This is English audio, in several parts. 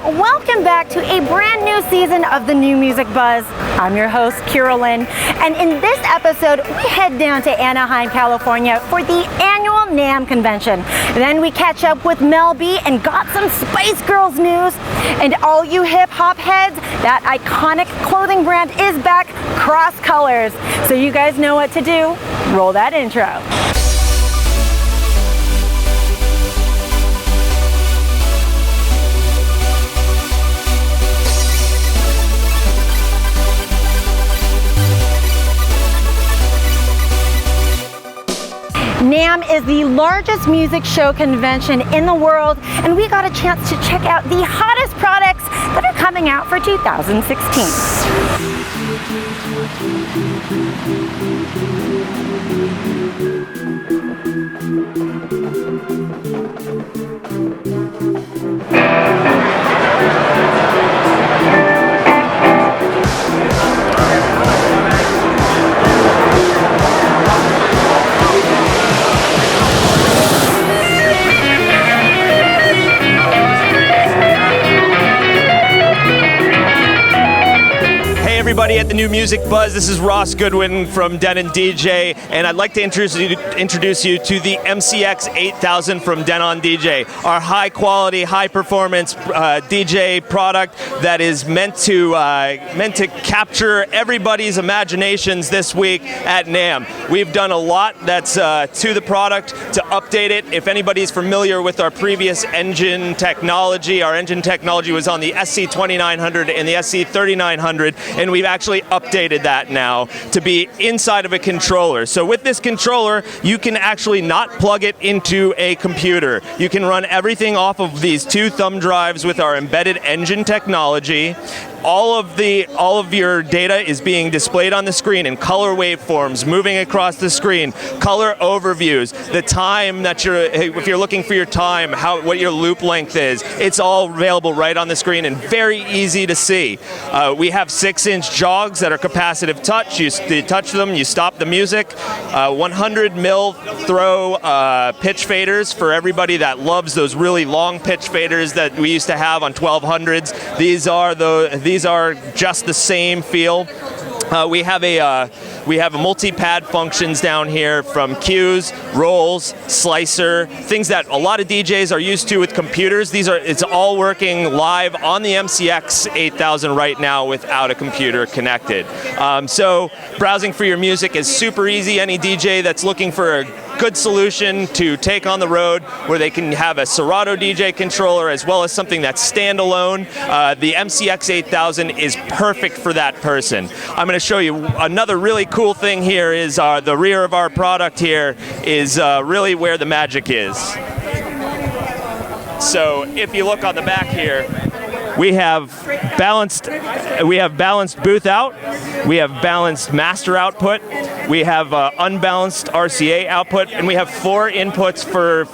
welcome back to a brand new season of the New Music Buzz. I'm your host, Kiyra Lynn, and in this episode, we head down to Anaheim, California for the annual Namm convention. Then we catch up with Mel B and got some Spice Girls news. And all you hip-hop heads, that iconic clothing brand is back, Cross Colors. So you guys know what to do. Roll that intro. Namm is the largest music show convention in the world, and we got a chance to check out the hottest products that are coming out for 2016. Everybody at the New Music Buzz, this is Ross Goodwin from Denon DJ, and I'd like to introduce you to the MCX8000 from Denon DJ, our high quality, high performance DJ product that is meant to capture everybody's imaginations this week at Namm. We've done a lot that's to the product to update it. If anybody's familiar with our previous engine technology, our engine technology was on the SC2900 and the SC3900, and we've actually updated that now to be inside of a controller. So with this controller, you can actually not plug it into a computer. You can run everything off of these two thumb drives with our embedded engine technology. All of your data is being displayed on the screen in color waveforms, moving across the screen, color overviews, the time that if you're looking for your time, what your loop length is, it's all available right on the screen and very easy to see. We have 6-inch jogs that are capacitive touch. You touch them, you stop the music. 100 mil throw pitch faders for everybody that loves those really long pitch faders that we used to have on 1200s. These are just the same feel. We have a multi-pad functions down here from cues, rolls, slicer, things that a lot of DJs are used to with computers. It's all working live on the MCX8000 right now without a computer connected. So browsing for your music is super easy. Any DJ that's looking for a good solution to take on the road where they can have a Serato DJ controller as well as something that's standalone, the MCX8000 is perfect for that person. I'm going to show you another really cool thing here is the rear of our product here is really where the magic is. So if you look on the back here, we have balanced booth out, we have balanced master output, we have unbalanced RCA output, and we have 4 inputs for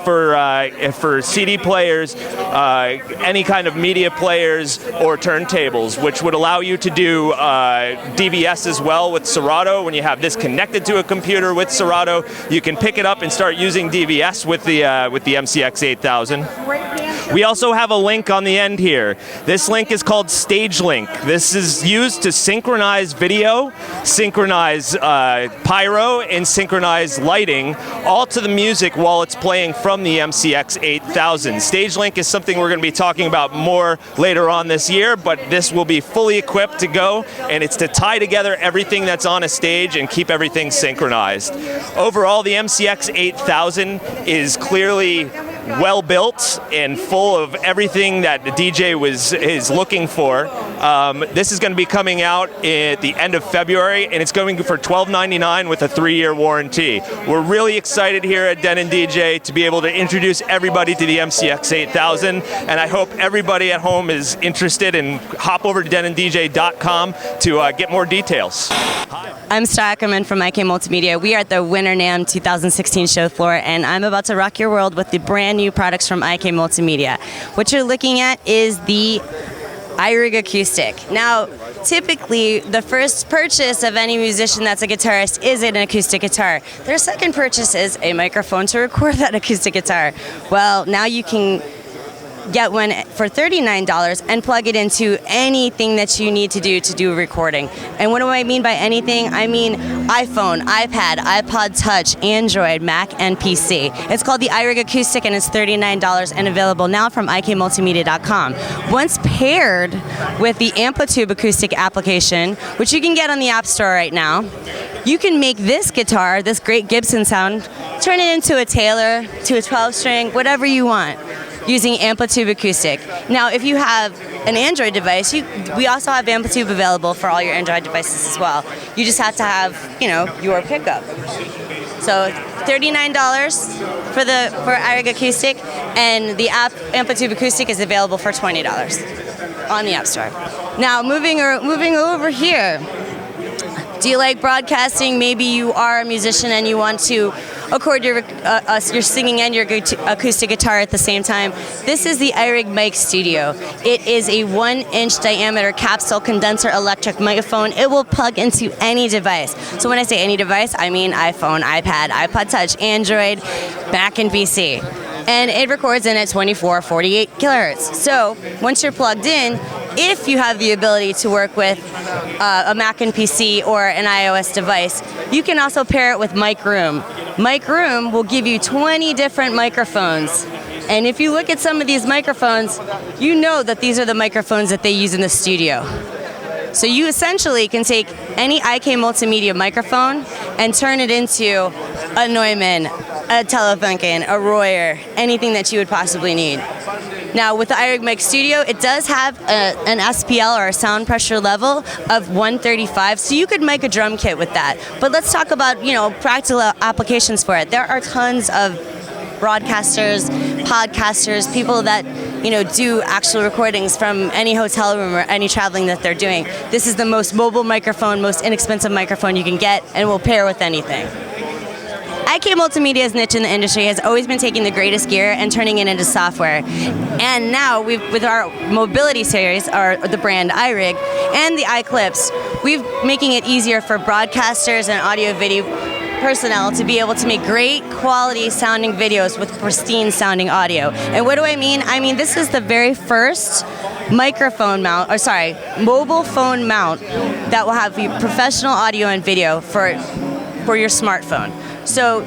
CD players, any kind of media players or turntables, which would allow you to do DVS as well with Serato. When you have this connected to a computer with Serato, you can pick it up and start using DVS with the MCX8000. We also have a link on the end here. This link is called Stage Link. This is used to synchronize video, synchronize pyro, and synchronize lighting, all to the music while it's playing from the MCX8000. Stage Link is something we're going to be talking about more later on this year, but this will be fully equipped to go, and it's to tie together everything that's on a stage and keep everything synchronized. Overall, the MCX8000 is clearly well built and full of everything that the DJ is looking for. This is going to be coming out at the end of February, and it's going for $12.99 with a 3-year warranty. We're really excited here at Denon DJ to be able to introduce everybody to the MCX8000, and I hope everybody at home is interested and hop over to denondj.com to get more details. I'm Star Ackerman from IK Multimedia. We are at the Winter Namm 2016 show floor, and I'm about to rock your world with the brand new products from IK Multimedia. What you're looking at is the iRig Acoustic. Now, typically, the first purchase of any musician that's a guitarist is an acoustic guitar. Their second purchase is a microphone to record that acoustic guitar. Well, now you can get one for $39 and plug it into anything that you need to do a recording. And what do I mean by anything? I mean iPhone, iPad, iPod Touch, Android, Mac, and PC. It's called the iRig Acoustic, and it's $39 and available now from ikmultimedia.com. Once paired with the Amplitude acoustic application, which you can get on the App Store right now, you can make this guitar, this great Gibson sound, turn it into a Taylor, to a 12-string, whatever you want, using Amplitude Acoustic. Now, if you have an Android device, we also have Amplitude available for all your Android devices as well. You just have to have, your pickup. So $39 for iRig Acoustic, and the app Amplitude Acoustic is available for $20 on the App Store. Now, moving over here. Do you like broadcasting? Maybe you are a musician and you want to record your singing and your acoustic guitar at the same time. This is the iRig Mic Studio. It is a 1-inch diameter capsule condenser electric microphone. It will plug into any device. So when I say any device, I mean iPhone, iPad, iPod Touch, Android, Mac, and PC. And it records in at 24, 48 kilohertz. So once you're plugged in, if you have the ability to work with a Mac and PC or an iOS device, you can also pair it with Mic Room. Mic Room will give you 20 different microphones. And if you look at some of these microphones, you know that these are the microphones that they use in the studio. So you essentially can take any IK Multimedia microphone and turn it into a Neumann, a Telefunken, a Royer, anything that you would possibly need. Now, with the iRig Mic Studio, it does have an SPL, or a sound pressure level, of 135, so you could make a drum kit with that. But let's talk about, practical applications for it. There are tons of broadcasters, podcasters, people that do actual recordings from any hotel room or any traveling that they're doing. This is the most mobile microphone, most inexpensive microphone you can get, and will pair with anything. IK Multimedia's niche in the industry has always been taking the greatest gear and turning it into software. And now, with our mobility series, the brand iRig, and the iClips, we're making it easier for broadcasters and audio-video personnel to be able to make great quality sounding videos with pristine sounding audio. And what do I mean? I mean, this is the very first mobile phone mount that will have professional audio and video for your smartphone. So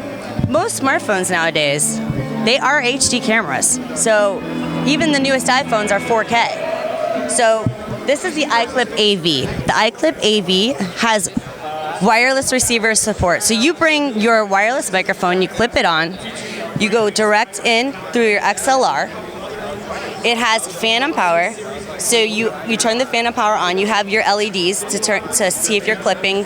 most smartphones nowadays, they are HD cameras. So even the newest iPhones are 4K. So this is the iClip AV. The iClip AV has wireless receiver support. So you bring your wireless microphone, you clip it on, you go direct in through your XLR. It has phantom power. So you turn the phantom power on, you have your LEDs to see if you're clipping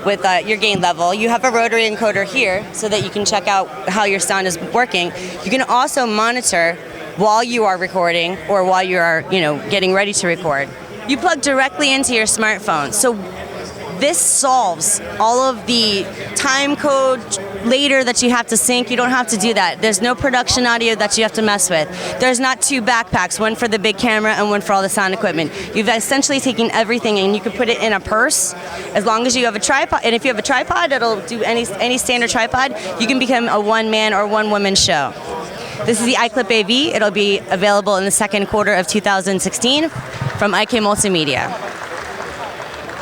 with your gain level. You have a rotary encoder here so that you can check out how your sound is working. You can also monitor while you are recording or while you are, getting ready to record. You plug directly into your smartphone. So this solves all of the time code later that you have to sync. You don't have to do that. There's no production audio that you have to mess with. There's not two backpacks, one for the big camera and one for all the sound equipment. You've essentially taken everything and you can put it in a purse as long as you have a tripod. And if you have a tripod, it'll do any standard tripod. You can become a one-man or one-woman show. This is the iClip AV. It'll be available in the second quarter of 2016 from IK Multimedia.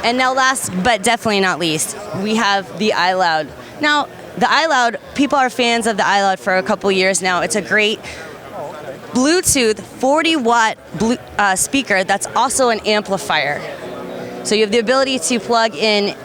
And now last, but definitely not least, we have the iLoud. Now, the iLoud, people are fans of the iLoud for a couple years now. It's a great Bluetooth 40-watt speaker that's also an amplifier. So you have the ability to plug in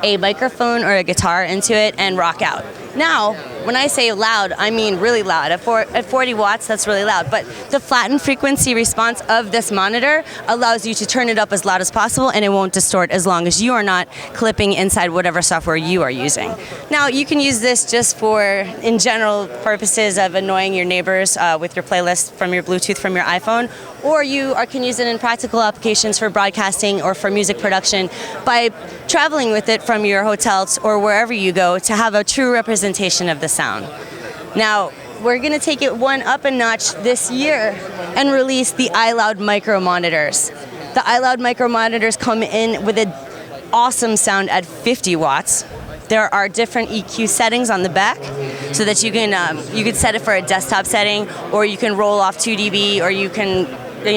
a microphone or a guitar into it and rock out. Now, when I say loud, I mean really loud. At 40 watts, that's really loud. But the flattened frequency response of this monitor allows you to turn it up as loud as possible, and it won't distort as long as you are not clipping inside whatever software you are using. Now, you can use this just for, in general purposes of annoying your neighbors with your playlist from your Bluetooth from your iPhone, or you can use it in practical applications for broadcasting or for music production by traveling with it from your hotels or wherever you go to have a true representation of the sound. Now, we're going to take it one up a notch this year and release the iLoud micro monitors. The iLoud micro monitors come in with an awesome sound at 50 watts. There are different EQ settings on the back. so that you can set it for a desktop setting, or you can roll off 2 dB, or you can,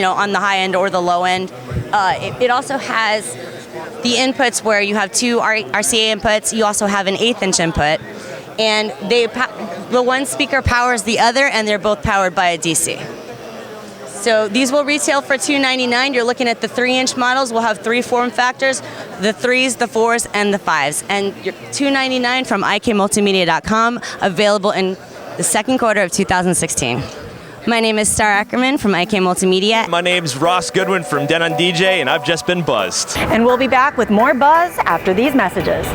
on the high end or the low end. It also has the inputs where you have 2 RCA inputs. You also have an 1/8 inch input, and the one speaker powers the other, and they're both powered by a DC. So these will retail for $299. You're looking at the 3-inch models. We'll have 3 form factors: the 3s, the 4s, and the 5s. And you're $299 from ikmultimedia.com, available in the second quarter of 2016. My name is Star Ackerman from IK Multimedia. My name's Ross Goodwin from Denon DJ, and I've just been buzzed. And we'll be back with more buzz after these messages.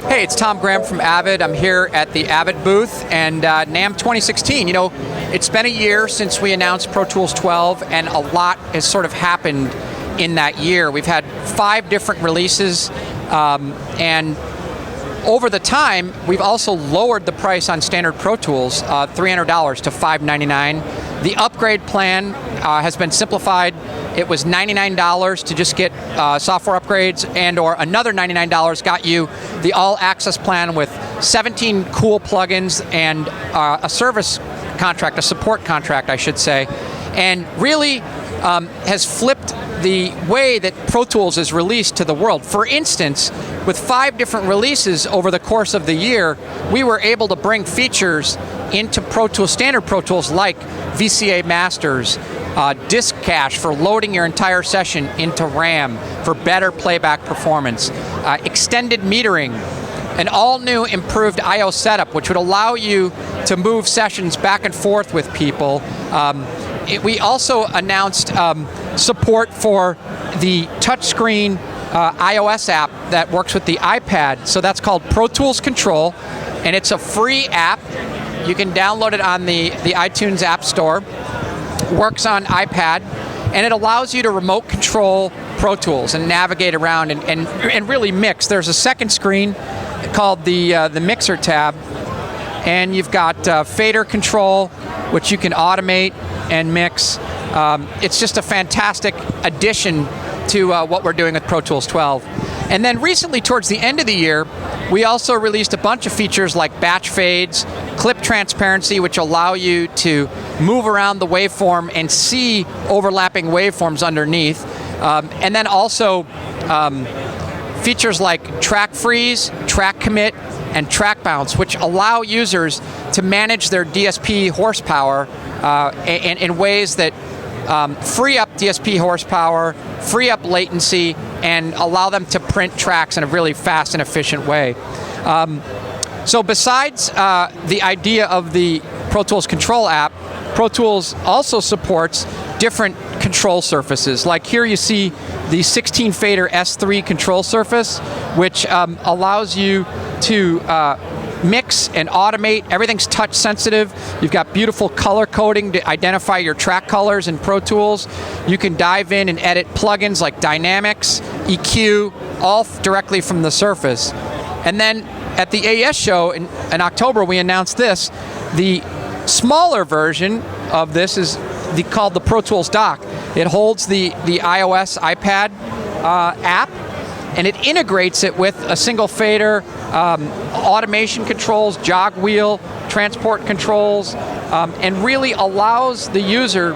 Hey, it's Tom Graham from Avid. I'm here at the Avid booth and NAMM 2016. It's been a year since we announced Pro Tools 12, and a lot has sort of happened in that year. We've had 5 different releases, and over the time, we've also lowered the price on standard Pro Tools, $300 to $599. The upgrade plan has been simplified. It was $99 to just get software upgrades, and or another $99 got you the all-access plan with 17 cool plugins and a service contract, a support contract, I should say, and really has flipped the way that Pro Tools is released to the world. For instance, with 5 different releases over the course of the year, we were able to bring features into Pro Tools, standard Pro Tools, like VCA masters, disk cache for loading your entire session into RAM for better playback performance, extended metering, an all-new improved I/O setup, which would allow you to move sessions back and forth with people. We also announced support for the touchscreen iOS app that works with the iPad. So that's called Pro Tools Control, and it's a free app. You can download it on the iTunes App Store. Works on iPad, and it allows you to remote control Pro Tools and navigate around and really mix. There's a second screen called the Mixer tab, and you've got fader control, which you can automate and mix. It's just a fantastic addition to what we're doing with Pro Tools 12. And then recently, towards the end of the year, we also released a bunch of features like batch fades, clip transparency, which allow you to move around the waveform and see overlapping waveforms underneath. And then also features like track freeze, track commit, and track bounce, which allow users to manage their DSP horsepower in ways that free up DSP horsepower, free up latency, and allow them to print tracks in a really fast and efficient way. So besides the idea of the Pro Tools Control app, Pro Tools also supports different control surfaces. Like here you see the 16 fader S3 control surface, which allows you to mix and automate. Everything's touch sensitive. You've got beautiful color coding to identify your track colors in Pro Tools. You can dive in and edit plugins like Dynamics, EQ, all directly from the surface. And then at the AES show in October, we announced this. The smaller version of this is called the Pro Tools Dock. It holds the iOS, iPad app, and it integrates it with a single fader, automation controls, jog wheel, transport controls, and really allows the user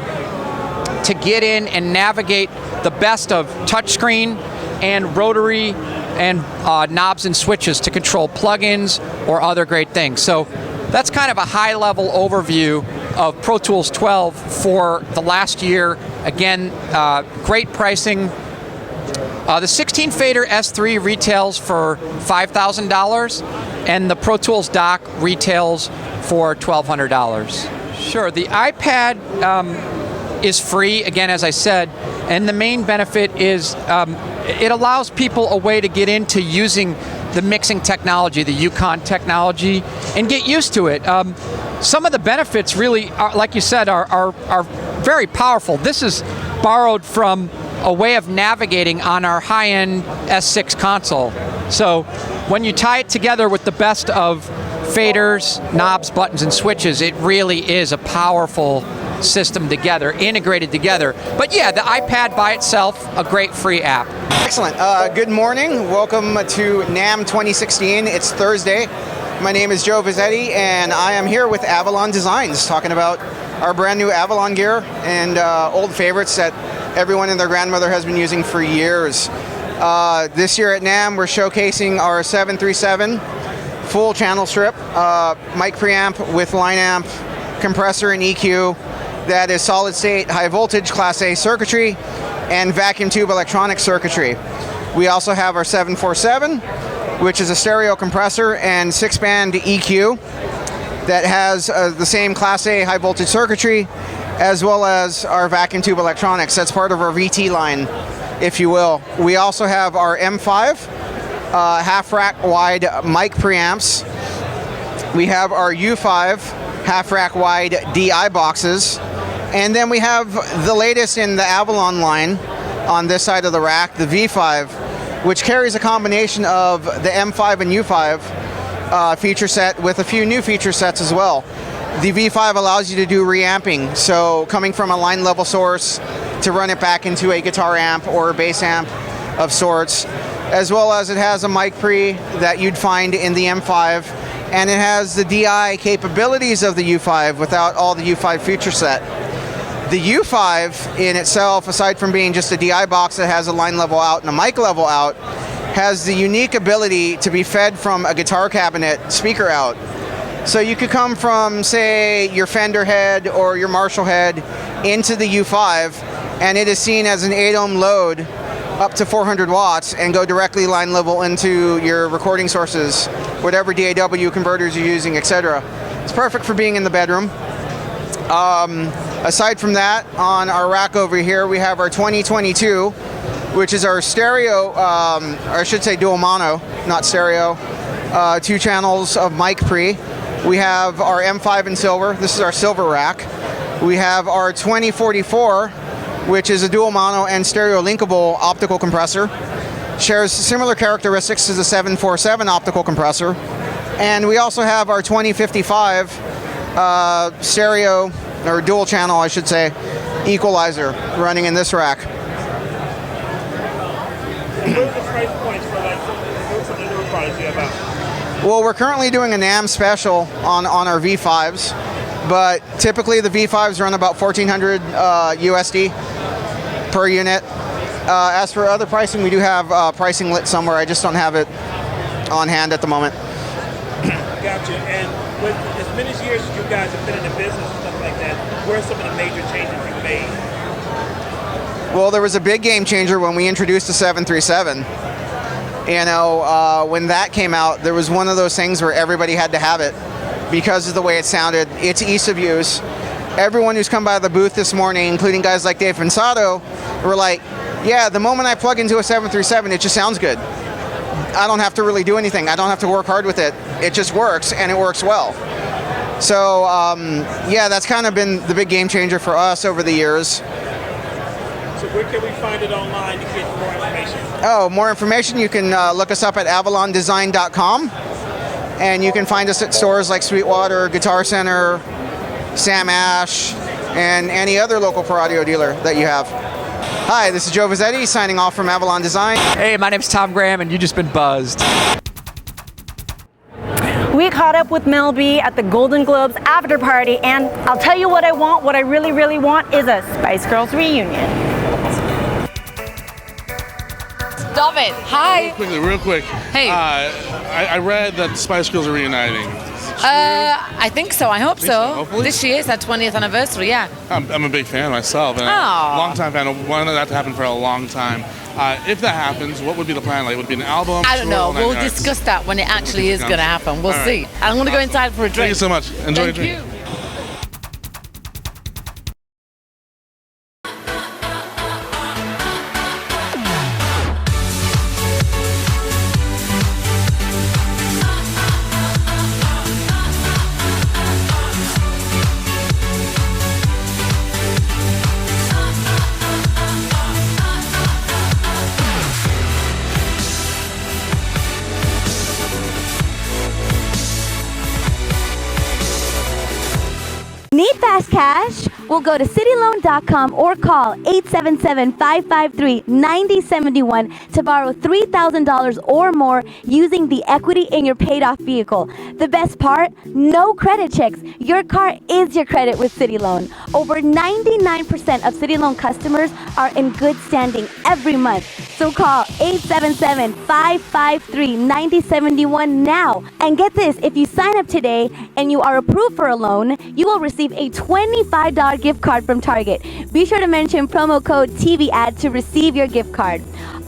to get in and navigate the best of touchscreen and rotary and knobs and switches to control plugins or other great things. So that's kind of a high-level overview of Pro Tools 12 for the last year. Again, great pricing. The 16 fader S3 retails for $5,000, and the Pro Tools dock retails for $1,200. Sure, the iPad is free, again, as I said, and the main benefit is it allows people a way to get into using the mixing technology, the Yukon technology, and get used to it. Some of the benefits really, like you said, are very powerful. This is borrowed from a way of navigating on our high-end S6 console. So when you tie it together with the best of faders, knobs, buttons, and switches, it really is a powerful system together, integrated together. But yeah, the iPad by itself, a great free app. Excellent. Good morning. Welcome to NAMM 2016. It's Thursday. My name is Joe Vizzetti, and I am here with Avalon Designs, talking about our brand new Avalon gear and old favorites that everyone and their grandmother has been using for years. This year at NAMM, we're showcasing our 737 full channel strip, mic preamp with line amp, compressor and EQ. That is solid state, high voltage, Class A circuitry, and vacuum tube electronic circuitry. We also have our 747, which is a stereo compressor and 6-band EQ that has the same Class A high voltage circuitry, as well as our vacuum tube electronics. That's part of our VT line, if you will. We also have our M5 half rack wide mic preamps. We have our U5 half rack wide DI boxes. And then we have the latest in the Avalon line on this side of the rack, the V5, which carries a combination of the M5 and U5 feature set with a few new feature sets as well. The V5 allows you to do reamping, so coming from a line level source to run it back into a guitar amp or a bass amp of sorts, as well as it has a mic pre that you'd find in the M5, and it has the DI capabilities of the U5 without all the U5 feature set. The U5 in itself, aside from being just a DI box that has a line level out and a mic level out, has the unique ability to be fed from a guitar cabinet speaker out. So you could come from, say, your Fender head or your Marshall head into the U5, and it is seen as an 8-ohm load up to 400 watts and go directly line level into your recording sources, whatever DAW converters you're using, etc. It's perfect for being in the bedroom. Aside from that, on our rack over here, we have our 2022, which is our stereo, or I should say dual mono, not stereo, 2 channels of mic pre. We have our M5 in silver. This is our silver rack. We have our 2044, which is a dual mono and stereo linkable optical compressor. Shares similar characteristics to the 747 optical compressor. And we also have our 2055 stereo, or dual channel, I should say, equalizer running in this rack. What are the price points for some of the newer products you have out? Well, we're currently doing a NAMM special on our V5s, but typically the V5s run about $1,400 USD per unit. As for other pricing, we do have pricing lit somewhere. I just don't have it on hand at the moment. Gotcha. And with as many years as you guys have been in the business and stuff like that, what are some of the major changes you've made? Well, there was a big game changer when we introduced the 737. You know, when that came out, there was one of those things where everybody had to have it because of the way it sounded. It's ease of use. Everyone who's come by the booth this morning, including guys like Dave Pensato, were like, yeah, the moment I plug into a 737, it just sounds good. I don't have to really do anything. I don't have to work hard with it. It just works, and it works well. So, yeah, that's kind of been the big game changer for us over the years. So where can we find it online to get more information? Oh, more information, you can look us up at avalondesign.com, and you can find us at stores like Sweetwater, Guitar Center, Sam Ash, and any other local pro audio dealer that you have. Hi, this is Joe Vizzetti signing off from Avalon Designs. Hey, my name's Tom Graham, and you just been buzzed. We caught up with Mel B at the Golden Globes after party, and I'll tell you what I want. What I really, really want is a Spice Girls reunion. Stop it. Hi. Real quick. Hey. I read that the Spice Girls are reuniting. I think so. I hope so. Hopefully. This year is our 20th anniversary, yeah. I'm a big fan myself, and Aw. a long-time fan. I wanted that to happen for a long time. If that happens, what would be the plan? Like, would it be an album? I don't know. tour, We'll 9 yards? discuss that when it actually is going to happen. We'll All see. right. I'm going to go inside for a Thank drink. you so much. Enjoy your Thank drink. you. Need fast cash? Well, go to cityloan.com or call 877-553-9071 to borrow $3,000 or more using the equity in your paid-off vehicle. The best part? No credit checks. Your car is your credit with City Loan. Over 99% of City Loan customers are in good standing every month. So call 877-553-9071 now. And get this, if you sign up today and you are approved for a loan, you will receive a $25 gift card from Target. Be sure to mention promo code TVAD to receive your gift card.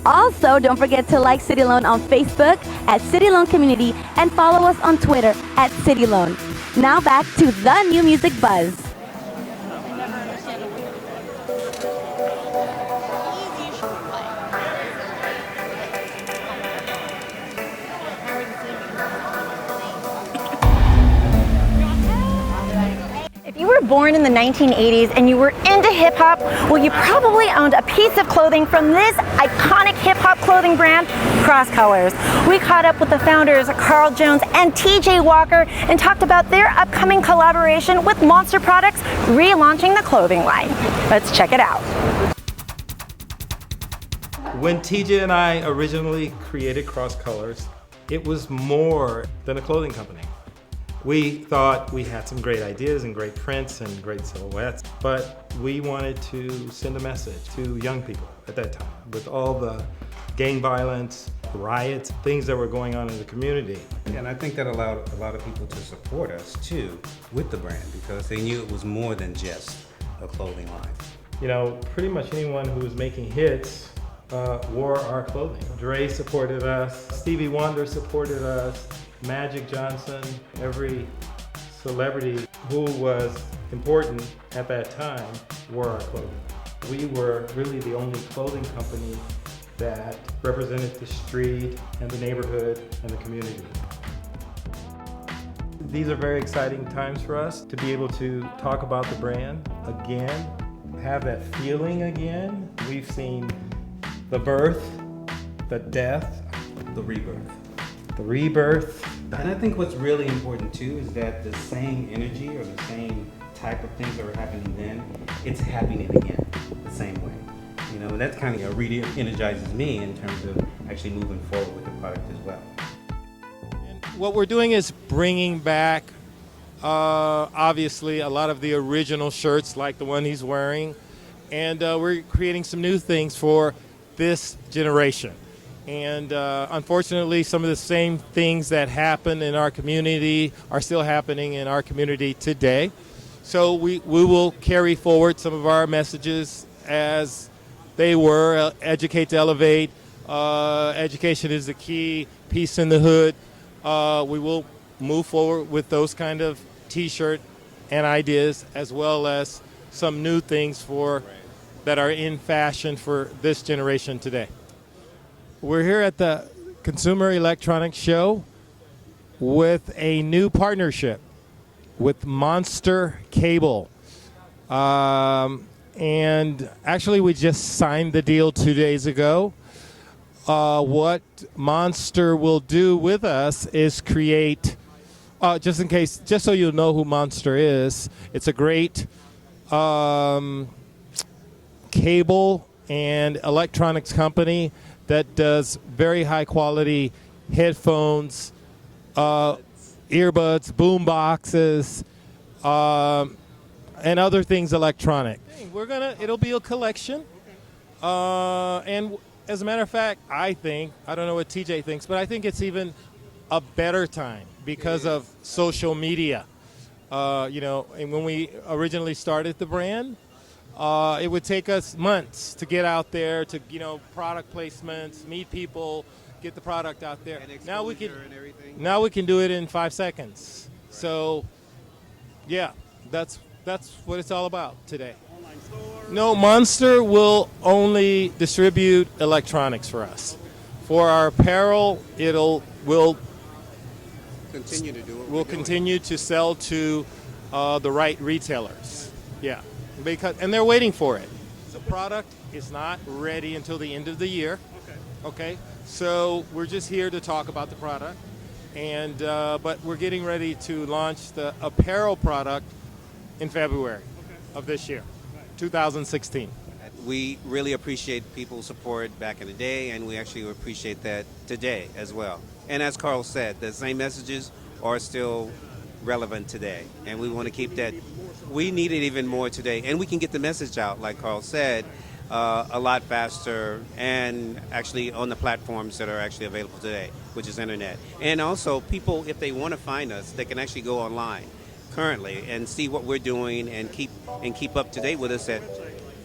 Also, don't forget to like City Loan on Facebook at City Loan Community and follow us on Twitter at City Loan. Now back to the New Music Buzz. If you were born in the 1980s and you were into hip hop, well, you probably owned a piece of clothing from this iconic hip hop clothing brand, Cross Colors. We caught up with the founders, Carl Jones and TJ Walker, and talked about their upcoming collaboration with Monster Products, relaunching the clothing line. Let's check it out. When TJ and I originally created Cross Colors, it was more than a clothing company. We thought we had some great ideas and great prints and great silhouettes, but we wanted to send a message to young people at that time with all the gang violence, riots, things that were going on in the community. And I think that allowed a lot of people to support us too with the brand because they knew it was more than just a clothing line. You know, pretty much anyone who was making hits wore our clothing. Dre supported us, Stevie Wonder supported us, Magic Johnson, every celebrity who was important at that time wore our clothing. We were really the only clothing company that represented the street and the neighborhood and the community. These are very exciting times for us to be able to talk about the brand again, have that feeling again. We've seen the birth, the death, The rebirth. the rebirth. And I think what's really important too is that the same energy or the same type of things that were happening then, it's happening again the same way. You know, and that's kind of really energizes me in terms of actually moving forward with the product as well. And what we're doing is bringing back, obviously, a lot of the original shirts like the one he's wearing, and we're creating some new things for this generation. And unfortunately, some of the same things that happen in our community are still happening in our community today. So we will carry forward some of our messages as they were, educate to elevate, education is the key, peace in the hood. We will move forward with those kind of t-shirt and ideas, as well as some new things that are in fashion for this generation today. We're here at the Consumer Electronics Show with a new partnership with Monster Cable. And actually, we just signed the deal 2 days ago. What Monster will do with us is create, just so you know who Monster is, it's a great cable and electronics company that does very high quality headphones, earbuds, boom boxes, and other things electronic. It'll be a collection. And as a matter of fact, I don't know what TJ thinks, but I think it's even a better time because of social media. And when we originally started the brand, it would take us months to get out there to, product placements, meet people, get the product out there. Now we can do it in 5 seconds. So, yeah, that's what it's all about today. No, Monster will only distribute electronics for us. For our apparel, we'll Continue to do it. We'll continue to sell to the right retailers. Yeah, and they're waiting for it. The product is not ready until the end of the year. Okay. So we're just here to talk about the product, and but we're getting ready to launch the apparel product in February of this year, 2016. We really appreciate people's support back in the day, and we actually appreciate that today as well. And as Carl said, the same messages are still relevant today, and we want to keep that. We need it even more today, and we can get the message out, like Carl said, a lot faster, and actually on the platforms that are actually available today, which is internet. And also, people, if they want to find us, they can actually go online currently and see what we're doing and keep up to date with us at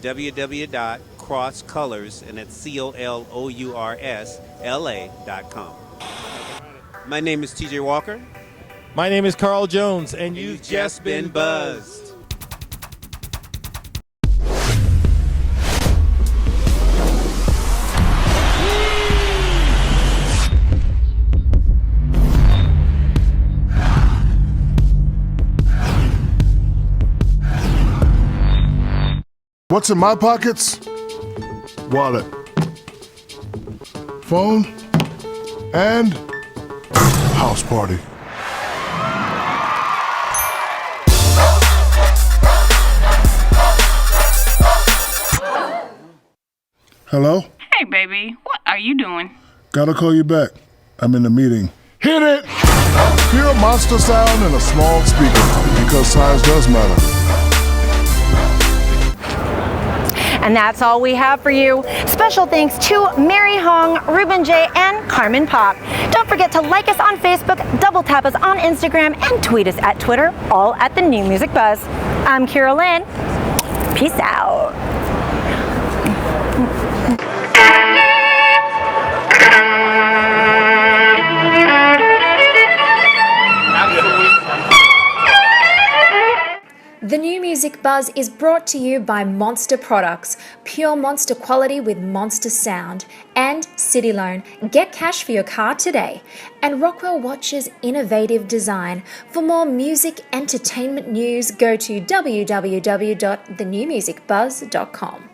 www.crosscolors, and it's COLOURSLA.com. My name is TJ Walker. My name is Carl Jones, and you've just been buzzed. What's in my pockets? Wallet, phone, and house party. Hello? Hey, baby. What are you doing? Gotta call you back. I'm in a meeting. Hit it! Hear a monster sound in a small speaker, because size does matter. And that's all we have for you. Special thanks to Mary Hong, Ruben J, and Carmen Pop. Don't forget to like us on Facebook, double tap us on Instagram, and tweet us at Twitter, all at The New Music Buzz. I'm Kiyra Lynn. Peace out. The New Music Buzz is brought to you by Monster Products, pure Monster quality with Monster sound, and City Loan. Get cash for your car today. And Rockwell Watch's innovative design. For more music entertainment news, go to www.thenewmusicbuzz.com.